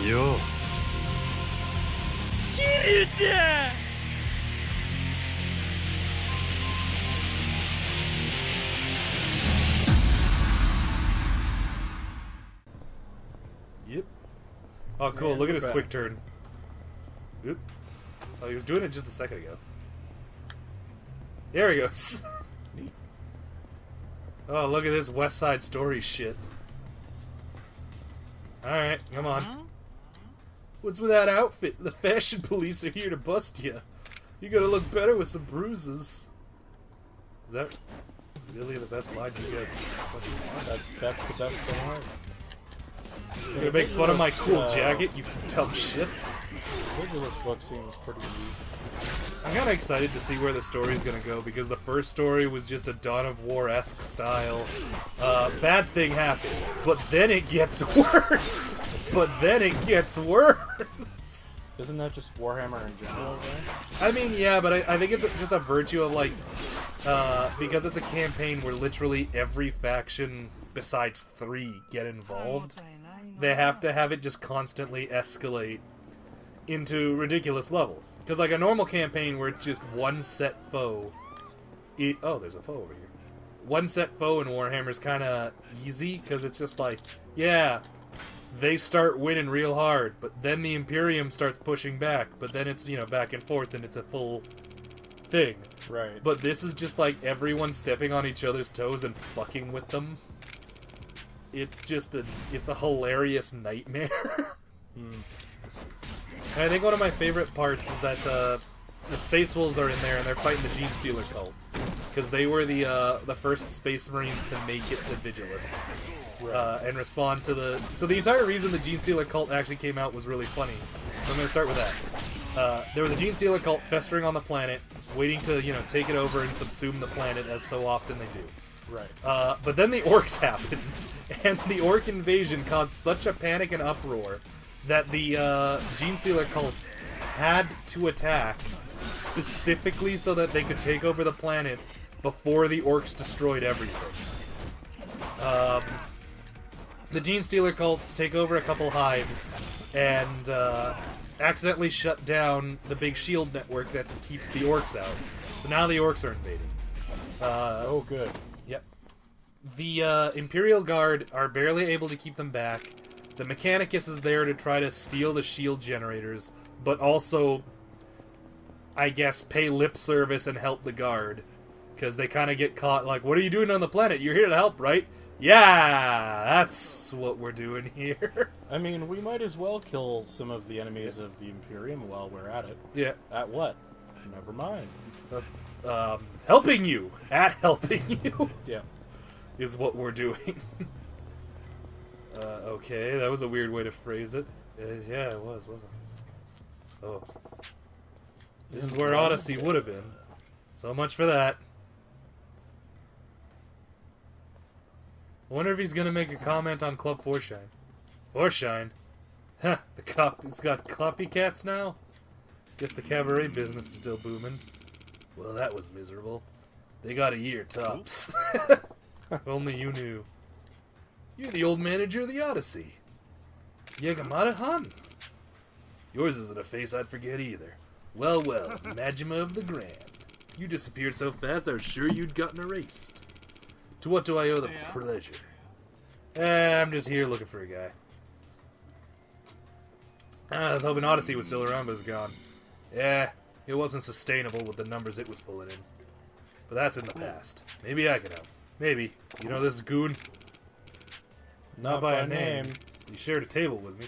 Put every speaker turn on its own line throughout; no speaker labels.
よ。キリュちゃん。
Yep. Oh, cool.
Man,
look at
we're
his
back.
quick turn. Oop. Oh, he was doing it just a second ago. There he goes.
Neat.
Oh, look at this West Side Story shit. Alright, come on. What's with that outfit? The fashion police are here to bust you. You gotta look better with some bruises. Is that really the best line you guys fucking want?
That's the best thing ever.
You're gonna make fun of my cool jacket, you dumb shits?
This book seems pretty neat.
I'm kinda excited to see where the story's gonna go, because the first story was just a Dawn of War-esque style. Bad thing happened, but then it gets worse!
Isn't that just Warhammer in general, right?
I mean, yeah, but I think it's just a virtue of, like, because it's a campaign where literally every faction besides 3 get involved, they have to have it just constantly escalate into ridiculous levels. Because, like, a normal campaign where it's just one set foe... oh, there's a foe over here. One set foe in Warhammer is kind of easy, because it's just like, yeah, they start winning real hard, but then the Imperium starts pushing back, but then it's, you know, back and forth, and it's a full thing.
Right.
But this is just like everyone stepping on each other's toes and fucking with them. It's just it's a hilarious nightmare. And I think one of my favorite parts is that the Space Wolves are in there and they're fighting the Gene Stealer cult. Because they were the first Space Marines to make it to Vigilus. And respond to the... So the entire reason the Gene Stealer cult actually came out was really funny. So I'm going to start with that. There was a Gene Stealer cult festering on the planet, waiting to, you know, take it over and subsume the planet, as so often they do.
Right.
But then the orcs happened, and the orc invasion caused such a panic and uproar that the Gene Stealer cults had to attack specifically so that they could take over the planet before the orcs destroyed everything. The Gene Stealer cults take over a couple hives and accidentally shut down the big shield network that keeps the orcs out. So now the orcs are invading.
Oh, good.
Yep. The Imperial Guard are barely able to keep them back. The Mechanicus is there to try to steal the shield generators, but also, I guess, pay lip service and help the Guard. Because they kind of get caught like, what are you doing on the planet? You're here to help, right? Yeah, that's what we're doing here.
I mean, we might as well kill some of the enemies of the Imperium while we're at it.
Yeah.
At what? Never mind.
Helping you. At helping you.
Yeah.
Is what we're doing. Okay, that was a weird way to phrase it. Yeah, it was, wasn't it? Oh. This is where Odyssey would have been. So much for that. I wonder if he's gonna make a comment on Club Forshine. Forshine? Huh, it's got copycats now? Guess the cabaret business is still booming. Well, that was miserable. They got a year tops. If only you knew. You're the old manager of the Odyssey. Yagamata Han. Yours isn't a face I'd forget either. Well, Majima of the Grand. You disappeared so fast I was sure you'd gotten erased. To what do I owe the pleasure? I'm just here looking for a guy. I was hoping Odyssey was still around, but it's gone. Yeah, it wasn't sustainable with the numbers it was pulling in. But that's in the past. Maybe I can help. Maybe. You know this goon? Not by a name. He shared a table with me.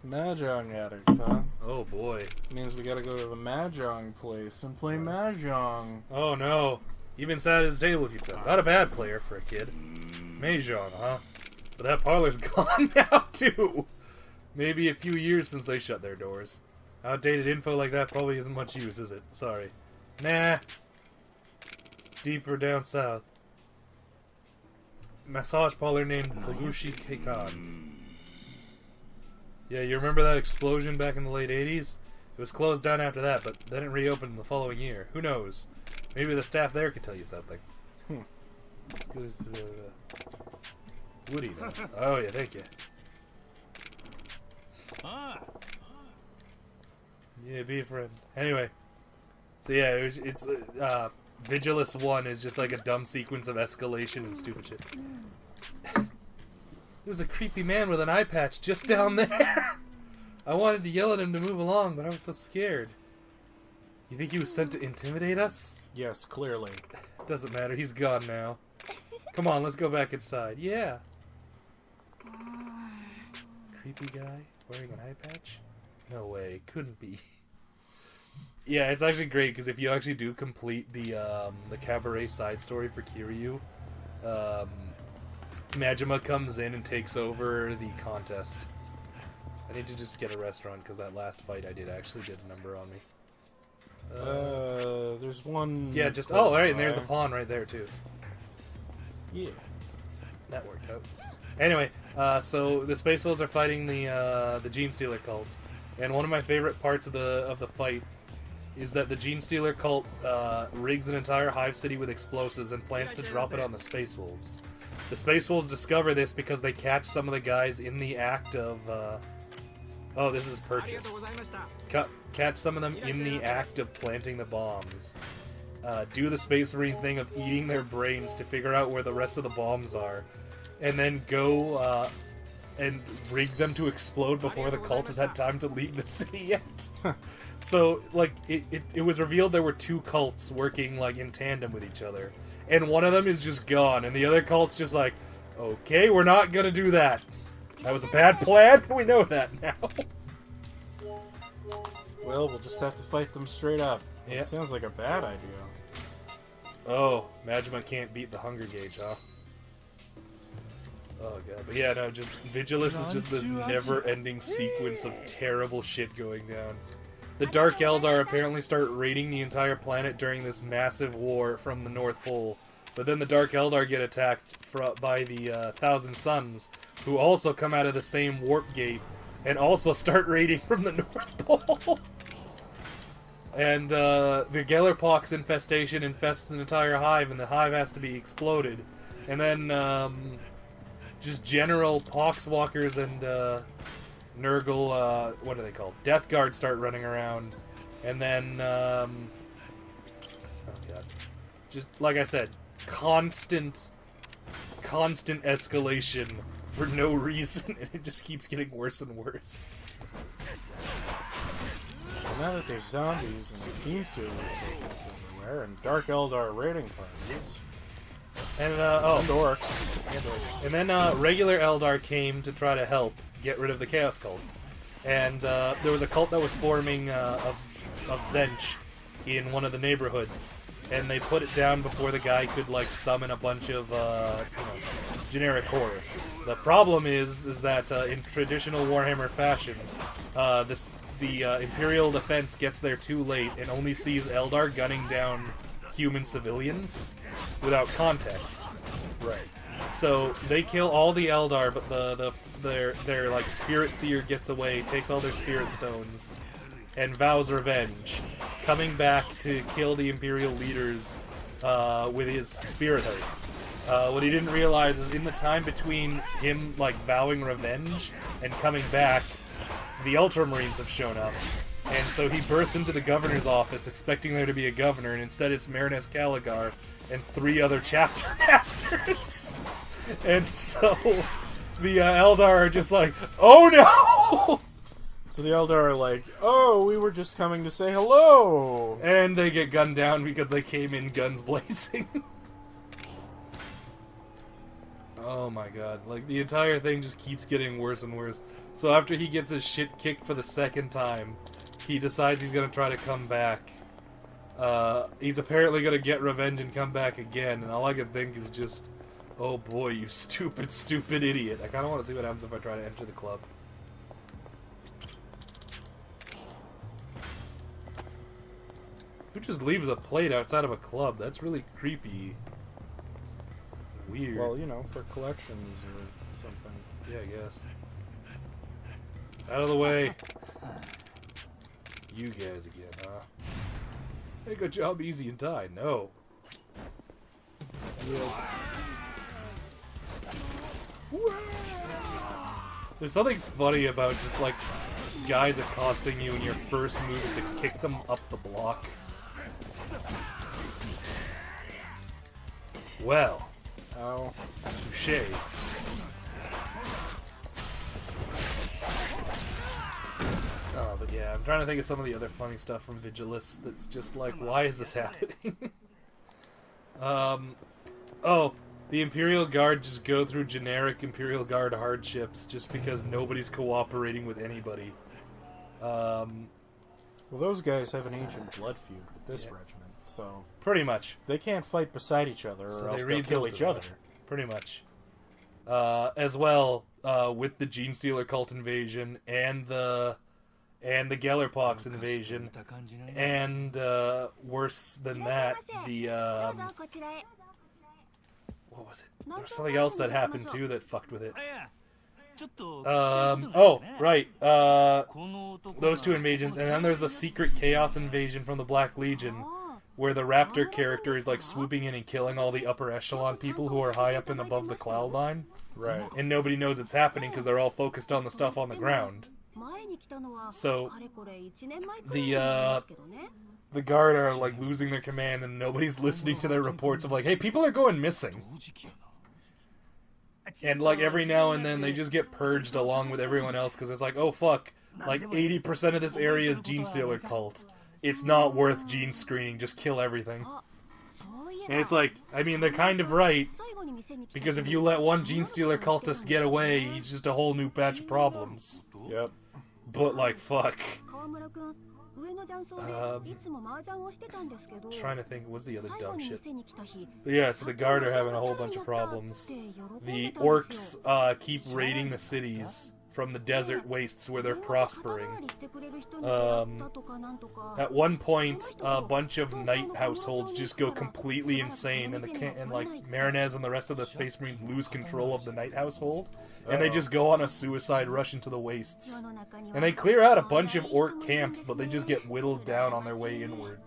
Mahjong addict, huh?
Oh boy.
Means we gotta go to the Mahjong place and play Mahjong.
Oh no. Even sat at his table a few times. Not a bad player for a kid. Mahjong, huh? But that parlor's gone now, too. Maybe a few years since they shut their doors. Outdated info like that probably isn't much use, is it? Sorry. Nah. Deeper down south. Massage parlor named Hagushi Keikan. Yeah, you remember that explosion back in the late 80s? It was closed down after that, but then it reopened the following year. Who knows? Maybe the staff there could tell you something. As good as... Woody, though. Oh, yeah, thank you. Yeah, be a friend. Anyway, so yeah, it's Vigilus 1 is just like a dumb sequence of escalation and stupid shit. There's a creepy man with an eye patch just down there. I wanted to yell at him to move along, but I was so scared. You think he was sent to intimidate us?
Yes, clearly.
Doesn't matter, he's gone now. Come on, let's go back inside. Yeah. Creepy guy wearing an eye patch? No way, couldn't be. Yeah, it's actually great because if you actually do complete the cabaret side story for Kiryu, Majima comes in and takes over the contest. I need to just get a restaurant because that last fight I did actually did a number on me.
There's one.
Yeah, just oh, right, and there's the pawn right there too.
Yeah,
that worked out. Anyway, so the Space Wolves are fighting the Gene Stealer cult, and one of my favorite parts of the fight is that the Gene Stealer cult rigs an entire hive city with explosives and plans to drop it on the Space Wolves. The Space Wolves discover this because they catch some of the guys in the act of oh, this is purchase. Catch some of them in the act of planting the bombs. Do the Space Marine thing of eating their brains to figure out where the rest of the bombs are, and then go and rig them to explode before the cult has had time to leave the city yet. So, like, it was revealed there were two cults working, like, in tandem with each other. And one of them is just gone, and the other cult's just like, okay, we're not gonna do that. That was a bad plan, we know that now.
Well, we'll just have to fight them straight up.
Yeah.
It sounds like a bad idea.
Oh, Majima can't beat the hunger gauge, huh? Oh god, but yeah, no, just Vigilus is just this never-ending sequence of terrible shit going down. The Dark Eldar apparently start raiding the entire planet during this massive war from the North Pole, but then the Dark Eldar get attacked by the Thousand Suns, who also come out of the same warp gate, and also start raiding from the North Pole. And the Gellerpox infestation infests an entire hive, and the hive has to be exploded. And then just general poxwalkers and Nurgle, what are they called? Death Guard start running around. And then, oh god. Just, like I said, constant escalation for no reason, and it just keeps getting worse and worse.
Well, now that there's zombies and Gene Stealers everywhere, and Dark Eldar raiding parties,
and
orcs.
And then regular Eldar came to try to help get rid of the Chaos cults. And there was a cult that was forming of Zench in one of the neighborhoods, and they put it down before the guy could like summon a bunch of generic horror. The problem is that in traditional Warhammer fashion, the Imperial defense gets there too late and only sees Eldar gunning down human civilians without context.
Right.
So they kill all the Eldar, but their like Spirit Seer gets away, takes all their Spirit Stones, and vows revenge, coming back to kill the Imperial leaders with his Spirit Host. What he didn't realize is in the time between him like vowing revenge and coming back, the Ultramarines have shown up. And so he bursts into the governor's office expecting there to be a governor, and instead it's Marinus Caligar and 3 other chapter masters. And so the Eldar are just like, oh no!
So the Eldar are like, oh, we were just coming to say hello!
And they get gunned down because they came in guns blazing. Oh my god, like the entire thing just keeps getting worse and worse. So after he gets his shit kicked for the second time, he decides he's gonna try to come back. He's apparently gonna get revenge and come back again, and all I can think is just, oh boy, you stupid, stupid idiot. I kinda wanna see what happens if I try to enter the club. Who just leaves a plate outside of a club? That's really creepy. Weird.
Well, you know, for collections or something.
Yeah, I guess. Out of the way. You guys again, huh? Make a job easy and die. No. There's something funny about just like guys accosting you and your first move is to kick them up the block. Well.
Oh.
Touché. Oh, but yeah, I'm trying to think of some of the other funny stuff from Vigilus that's just like, why is this happening? Oh, the Imperial Guard just go through generic Imperial Guard hardships just because nobody's cooperating with anybody.
Well, those guys have an ancient blood feud with this regiment, so...
Pretty much.
They can't fight beside each other,
So
or else
they
they'll kill
rebuilt
each
it.
other.
Pretty much. As well, with the Gene Stealer cult invasion, and the Gellerpox invasion, and worse than that, the what was it? There was something else that happened too that fucked with it. Oh, right. Those two invasions, and then there's the secret Chaos invasion from the Black Legion, where the Raptor character is like swooping in and killing all the upper echelon people who are high up and above the cloud line.
Right.
And nobody knows it's happening because they're all focused on the stuff on the ground. So the guard are like losing their command and nobody's listening to their reports of like, hey, people are going missing. And like every now and then they just get purged along with everyone else because it's like, oh fuck, like 80% of this area is Gene Stealer cult. It's not worth gene screening, just kill everything. And it's like, I mean, they're kind of right, because if you let one Gene Stealer cultist get away, he's just a whole new batch of problems.
Yep.
But like, fuck. Trying to think, what's the other dumb shit? Yeah, so the guard are having a whole bunch of problems. The orcs keep raiding the cities from the desert wastes where they're prospering. At one point, a bunch of knight households just go completely insane, and like Marinez and the rest of the Space Marines lose control of the knight household, and they just go on a suicide rush into the wastes. And they clear out a bunch of orc camps, but they just get whittled down on their way inward.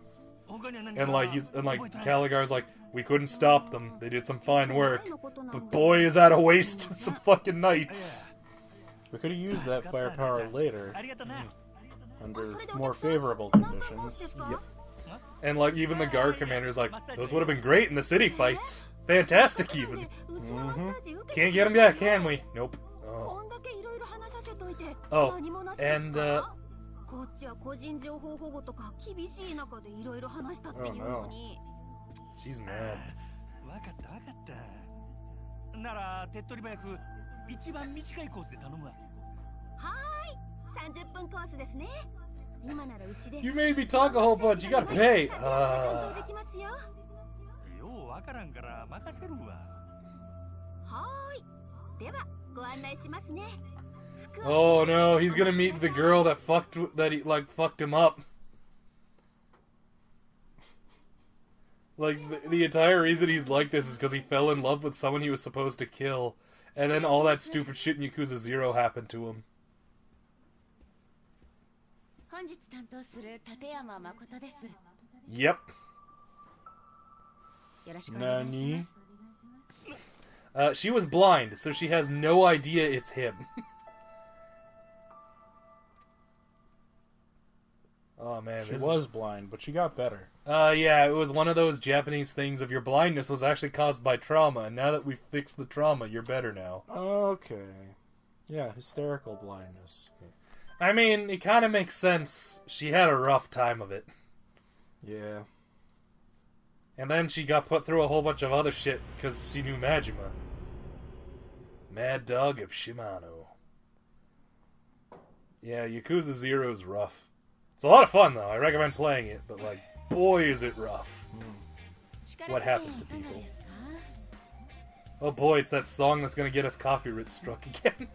And like Caligar's like, we couldn't stop them. They did some fine work, but boy, is that a waste of some fucking knights.
We could have used that firepower later, under more favorable conditions.
Yep. And like even the guard commander's like, those would have been great in the city fights. Fantastic even. Can't get them back, can we? Nope. Oh, and
Oh no.
She's mad.
なら手っ取り早く一番短いコースで頼むわ。
はーい、30分コースですね。今ならうちで
You made me talk a whole bunch. You gotta pay.
できますよ。
ようわからんから任せるわ。
はーい。ではご案内しますね。
Oh no, he's gonna meet the girl that fucked him up. Like, the entire reason he's like this is because he fell in love with someone he was supposed to kill, and then all that stupid shit in Yakuza 0 happened to him. Yep.
Nani?
She was blind, so she has no idea it's him. Oh man,
She was blind, but she got better.
Yeah, it was one of those Japanese things of your blindness was actually caused by trauma, and now that we've fixed the trauma, you're better now.
Okay. Yeah, hysterical blindness.
I mean, it kind of makes sense. She had a rough time of it.
Yeah.
And then she got put through a whole bunch of other shit because she knew Majima. Mad Dog of Shimano. Yeah, Yakuza 0 is rough. It's a lot of fun, though. I recommend playing it, but, like, boy, is it rough. What happens to people? Oh boy, it's that song that's gonna get us copyright struck again.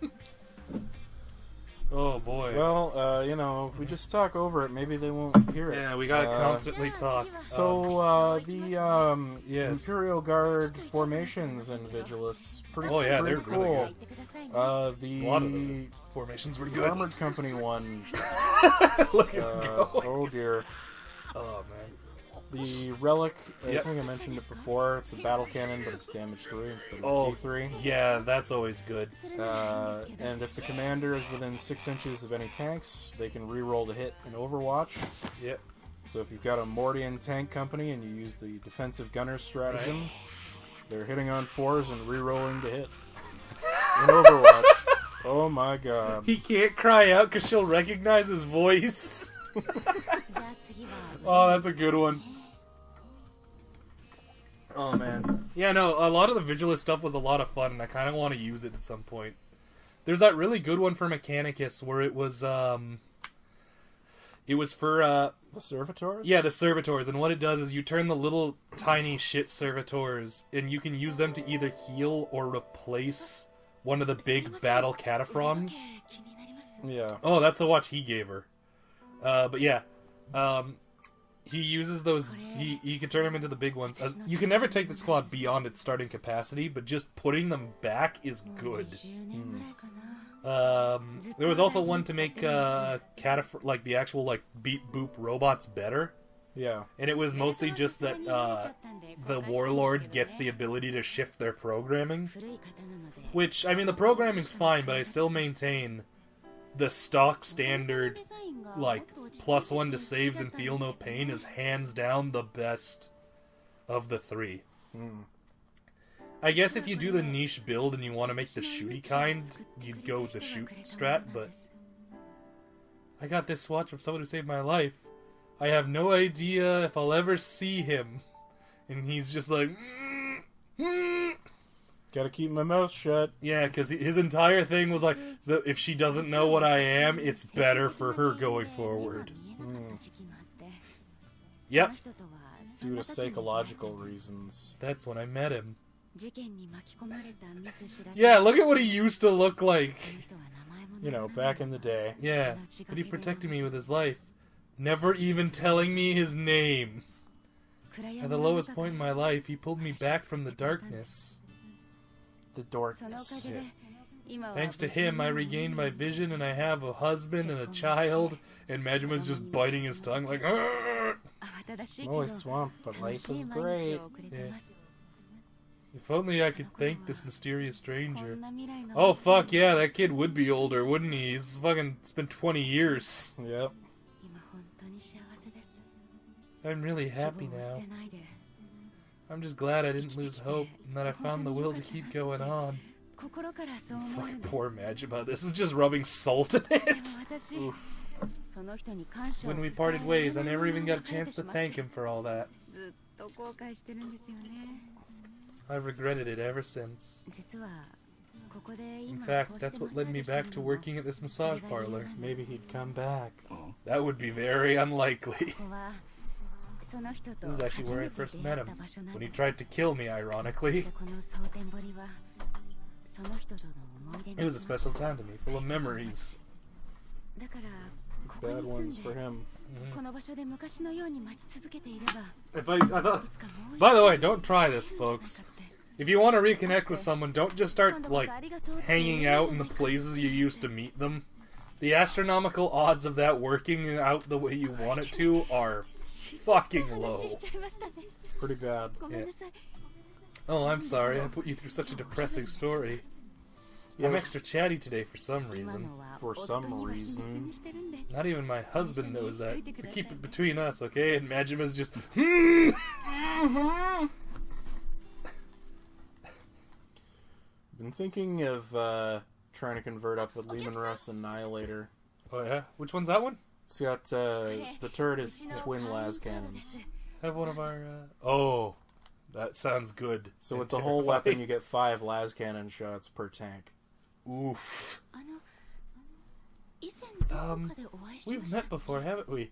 Oh boy.
Well, you know, if we just talk over it, maybe they won't hear it.
Yeah, we gotta constantly talk.
So, the
yes.
Imperial Guard formations in Vigilus, pretty,
Oh yeah,
pretty
they're
cool.
really good.
The
A lot of the formations were good.
Armored Company one.
Look at him go.
Oh dear.
Oh man.
The relic, I
Yep.
think I mentioned it before, it's a battle cannon, but it's damage 3 instead of
Oh,
D3.
yeah, that's always good.
And if the commander is within 6 inches of any tanks, they can reroll to hit in Overwatch.
Yep.
So if you've got a Mordian tank company and you use the defensive gunner stratagem, they're hitting on 4s and rerolling to hit in Overwatch. Oh my god.
He can't cry out because she'll recognize his voice. Oh, that's a good one. Oh, man. Yeah, no, a lot of the Vigilus stuff was a lot of fun, and I kind of want to use it at some point. There's that really good one for Mechanicus where it was for,
The Servitors?
yeah, the Servitors, and what it does is you turn the little tiny shit Servitors, and you can use them to either heal or replace one of the big battle Cataphrons.
Yeah.
Oh, that's the watch he gave her. But yeah, he uses those. He can turn them into the big ones. You can never take the squad beyond its starting capacity, but just putting them back is good. There was also one to make like the actual like beat boop robots better.
Yeah.
And it was mostly just that the Warlord gets the ability to shift their programming. Which, I mean, the programming's fine, but I still maintain the stock standard, like, +1 to saves and feel no pain is hands down the best of the 3. I guess if you do the niche build and you want to make the shooty kind, you'd go with the shoot strat, but I got this watch from someone who saved my life. I have no idea if I'll ever see him. And he's just like,
Gotta keep my mouth shut.
yeah, because his entire thing was like, if she doesn't know what I am, it's better for her going forward. Yep,
Due to psychological reasons.
that's when I met him. Yeah, look at what he used to look like.
You know, back in the day.
Yeah, but he protected me with his life, never even telling me his name. At the lowest point in my life, he pulled me back from the darkness.
The darkness.
Thanks to him, I regained my vision, and I have a husband and a child, and Majima's just biting his tongue like, "Argh!"
I'm always swamped, but life is great.
Yeah. If only I could thank this mysterious stranger. Oh, fuck yeah, that kid would be older, wouldn't he? He's fucking spent 20 years.
Yep.
I'm really happy now. I'm just glad I didn't lose hope, and that I found the will to keep going on. Fucking poor Majima, this is just rubbing salt in it.
Oof.
When we parted ways, I never even got a chance to thank him for all that. I've regretted it ever since. In fact, that's what led me back to working at this massage parlor.
Maybe he'd come back.
That would be very unlikely. This is actually where I first met him, when he tried to kill me, ironically. It was a special time to me, full of memories.
Bad ones for him.
By the way, don't try this, folks. If you want to reconnect with someone, don't just start, like, hanging out in the places you used to meet them. The astronomical odds of that working out the way you want it to are fucking low.
Pretty bad.
Yeah. Oh, I'm sorry. I put you through such a depressing story. I'm extra chatty today for some reason.
For some reason.
Not even my husband knows that. So keep it between us, okay? And Majima's just...
Been thinking of trying to convert up with Lehman Russ Annihilator.
Oh yeah? Which one's that one?
It's got, the turret is twin las cannons.
Have one of our, Oh, that sounds good.
So with the whole weapon, you get 5 las cannon shots per tank.
Oof. We've met before, haven't we?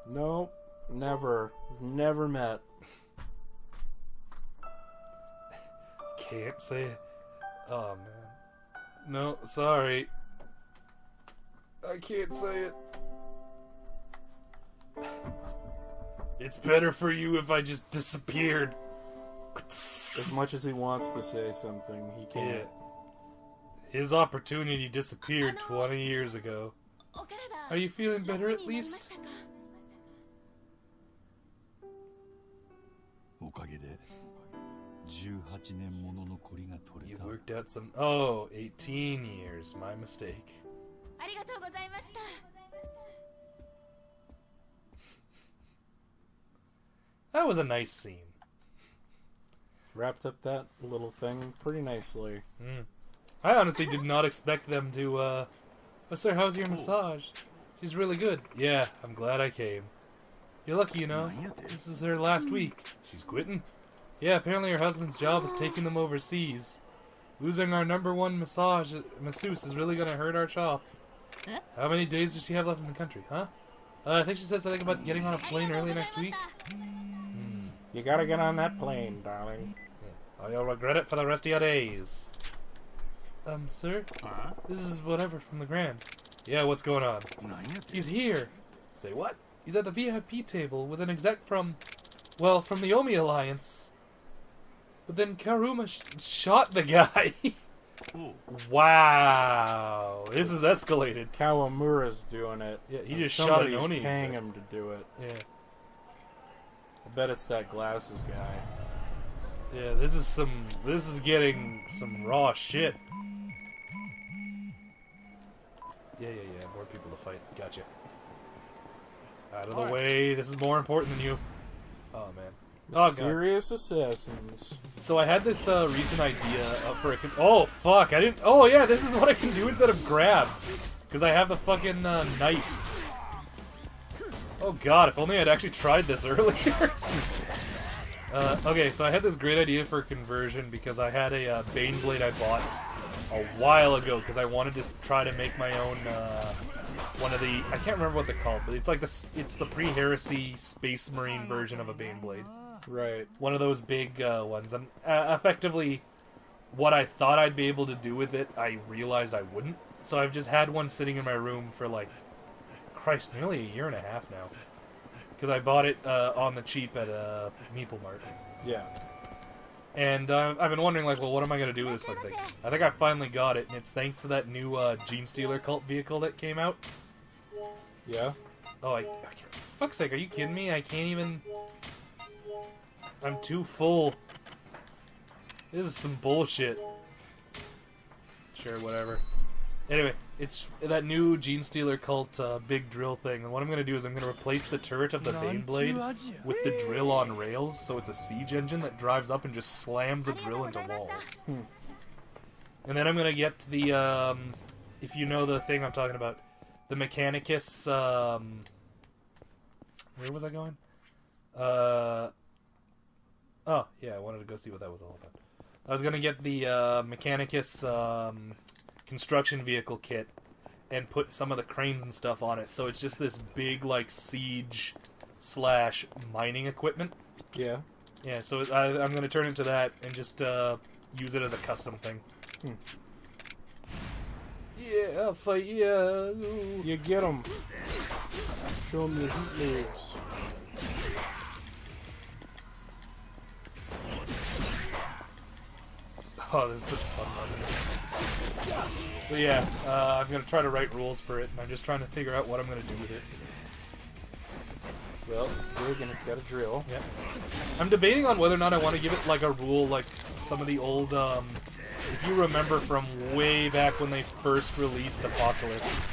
No, never. Never met.
Can't say it. Oh, man. No, sorry. I can't say it. It's better for you if I just disappeared.
As much as he wants to say something, he can't.
Yeah. His opportunity disappeared 20 years ago. Are you feeling better at least?
おかげで18年もののコリが取
You
れた。
worked out some... Oh, 18 years. My mistake.
ありがとうございました。
That was a nice scene.
Wrapped up that little thing pretty nicely.
I honestly did not expect them to, Oh, sir, how's your massage? She's really good. Yeah, I'm glad I came. You're lucky, you know. This is her last week. She's quitting? Yeah, apparently her husband's job is taking them overseas. Losing our #1 masseuse is really gonna hurt our shop. How many days does she have left in the country, huh? I think she said something about getting on a plane early next week.
You gotta get on that plane, darling.
Yeah. Or you'll regret it for the rest of your days. Sir? This is whatever from the Grand. Yeah, what's going on? He's here. Say what? He's at the VIP table with an exec from... Well, from the Omi Alliance. But then Karuma shot the guy. Wow. This is escalated.
Kawamura's doing it.
Yeah, he just shot an
Somebody's
Oni
paying
exec.
him to do it.
Yeah.
I bet it's that glasses guy.
Yeah, this is getting some raw shit. Yeah, more people to fight. Gotcha. Out of the way, this is more important than you. Oh, man. Oh, God.
Mysterious assassins.
So I had this recent idea for a... Oh, fuck, I didn't... Oh, yeah, this is what I can do instead of grab. Because I have the fucking knife. Oh, God, if only I'd actually tried this earlier. Okay, so I had this great idea for conversion because I had a Baneblade I bought a while ago because I wanted to try to make my own one of the... I can't remember what they're called, but it's like it's the pre-heresy Space Marine version of a Baneblade.
Right.
One of those big ones. And effectively, what I thought I'd be able to do with it, I realized I wouldn't. So I've just had one sitting in my room for like, Christ, nearly a year and a half now. Because I bought it on the cheap at Meeple Mart.
Yeah.
And I've been wondering, like, well, what am I going to do with this fucking thing? I think I finally got it, and it's thanks to that new Gene Stealer cult vehicle that came out.
Yeah?
Oh, I can't, for fuck's sake, are you kidding me? I can't even... I'm too full. This is some bullshit. Sure, whatever. Anyway, it's that new Gene Stealer cult big drill thing, and what I'm going to do is I'm going to replace the turret of the Baneblade with the drill on rails, so it's a siege engine that drives up and just slams a drill into walls. And then I'm going to get the, if you know the thing I'm talking about, the Mechanicus, where was I going? Oh, yeah, I wanted to go see what that was all about. I was going to get the Mechanicus construction vehicle kit and put some of the cranes and stuff on it. So it's just this big, like, siege / mining equipment.
Yeah.
Yeah, so I'm going to turn it to that and just use it as a custom thing. Yeah, I'll fight you.
You get them. Show them your heat moves.
Oh, this is such a fun one. But yeah, I'm going to try to write rules for it, and I'm just trying to figure out what I'm going to do with it.
Well, it's big and it's got a drill.
Yeah. I'm debating on whether or not I want to give it like a rule like some of the old, if you remember from way back when they first released Apocalypse,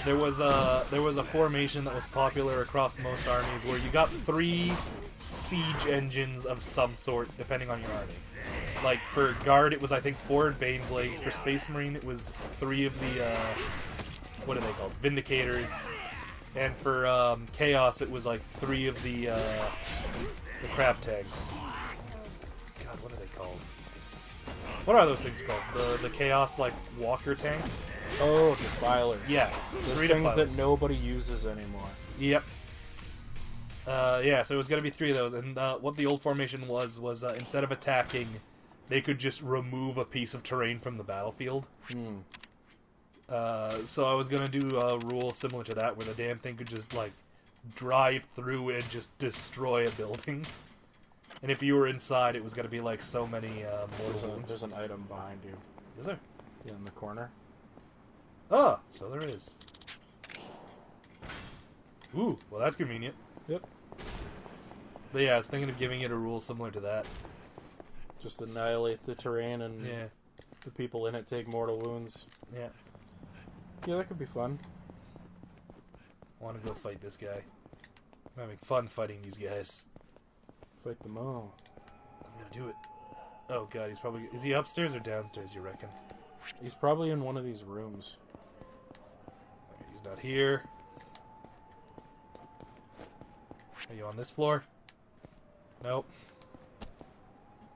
there was a formation that was popular across most armies where you got 3 siege engines of some sort depending on your army. Like, for Guard, it was, I think, 4 Baneblades. For Space Marine, it was 3 of the, what are they called? Vindicators. And for, Chaos, it was, like, 3 of the crab tags. God, what are they called? What are those things called? The Chaos, like, walker tank?
Oh, Defilers.
Yeah.
Those
3
things
Defilers.
that nobody uses anymore.
Yep. Yeah, so it was going to be 3 of those. And what the old formation was instead of attacking, they could just remove a piece of terrain from the battlefield. So I was going to do a rule similar to that, where the damn thing could just, like, drive through and just destroy a building. And if you were inside, it was going to be, like, so many mortal wounds.
There's an item behind you.
Is there?
Yeah, in the corner.
Oh, so there is. Ooh, well, that's convenient.
Yep.
But yeah, I was thinking of giving it a rule similar to that.
Just annihilate the terrain and
Yeah.
the people in it take mortal wounds.
Yeah.
Yeah, that could be fun.
I want to go fight this guy. I'm having fun fighting these guys.
Fight them all.
I'm gonna do it. Oh god, he's probably... Is he upstairs or downstairs, you reckon?
He's probably in one of these rooms.
He's not here. Are you on this floor? Nope.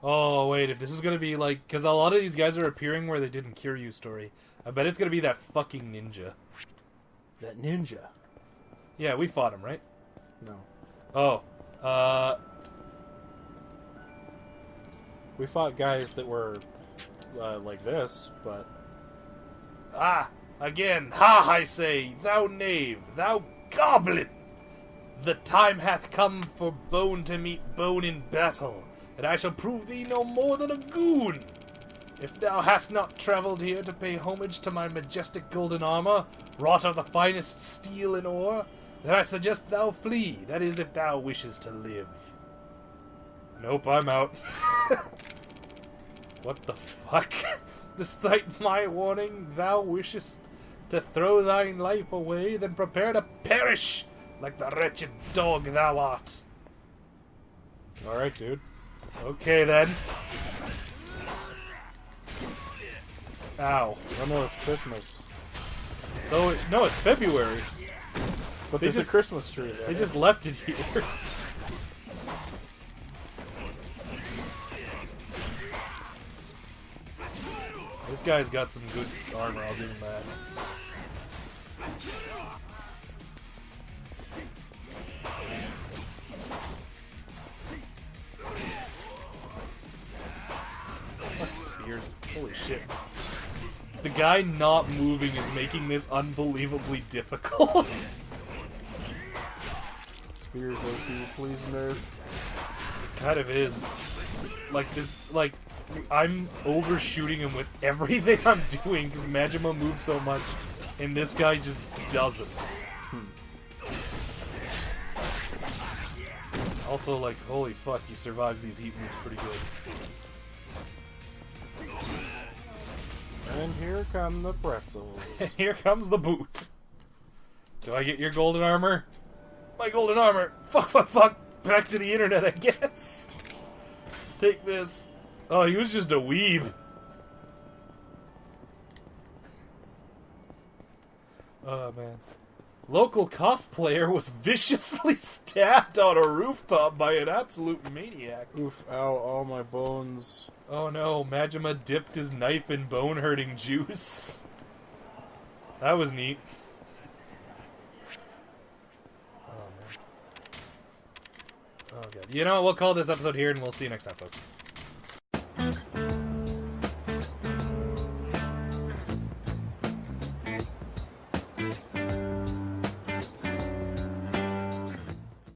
Oh, wait, if this is gonna be like... Because a lot of these guys are appearing where they did in Kiryu story. I bet it's gonna be that fucking ninja.
That ninja.
Yeah, we fought him, right?
No.
Oh.
We fought guys that were like this, but...
Ah! Again! Ha, I say! Thou knave! Thou goblin! The time hath come for bone to meet bone in battle, and I shall prove thee no more than a goon! If thou hast not travelled here to pay homage to my majestic golden armor, wrought of the finest steel and ore, then I suggest thou flee, that is, if thou wishes to live. Nope, I'm out. What the fuck? Despite my warning, thou wishest to throw thine life away, then prepare to perish, like the wretched dog thou art.
Alright, dude.
Okay, then. Ow.
Oh no, it's Christmas.
So, no, it's February.
But
They
there's
just-
a Christmas tree there.
They just left it here. This guy's got some good armor, I'll give him that. Spears. Holy shit. The guy not moving is making this unbelievably difficult.
Spears OP, please nerf.
Kind of is. Like this, like, I'm overshooting him with everything I'm doing because Majima moves so much, and this guy just doesn't. Also, like, holy fuck, he survives these heat moves pretty good.
And here come the pretzels.
Here comes the boot. Do I get your golden armor? My golden armor! Fuck, fuck, fuck! Back to the internet, I guess! Take this. Oh, he was just a weeb. Oh, man. Local cosplayer was viciously stabbed on a rooftop by an absolute maniac.
Oof, ow, all my bones.
Oh no, Majima dipped his knife in bone-hurting juice. That was neat. Oh, man. Oh, God. You know what? We'll call this episode here, and we'll see you next time, folks.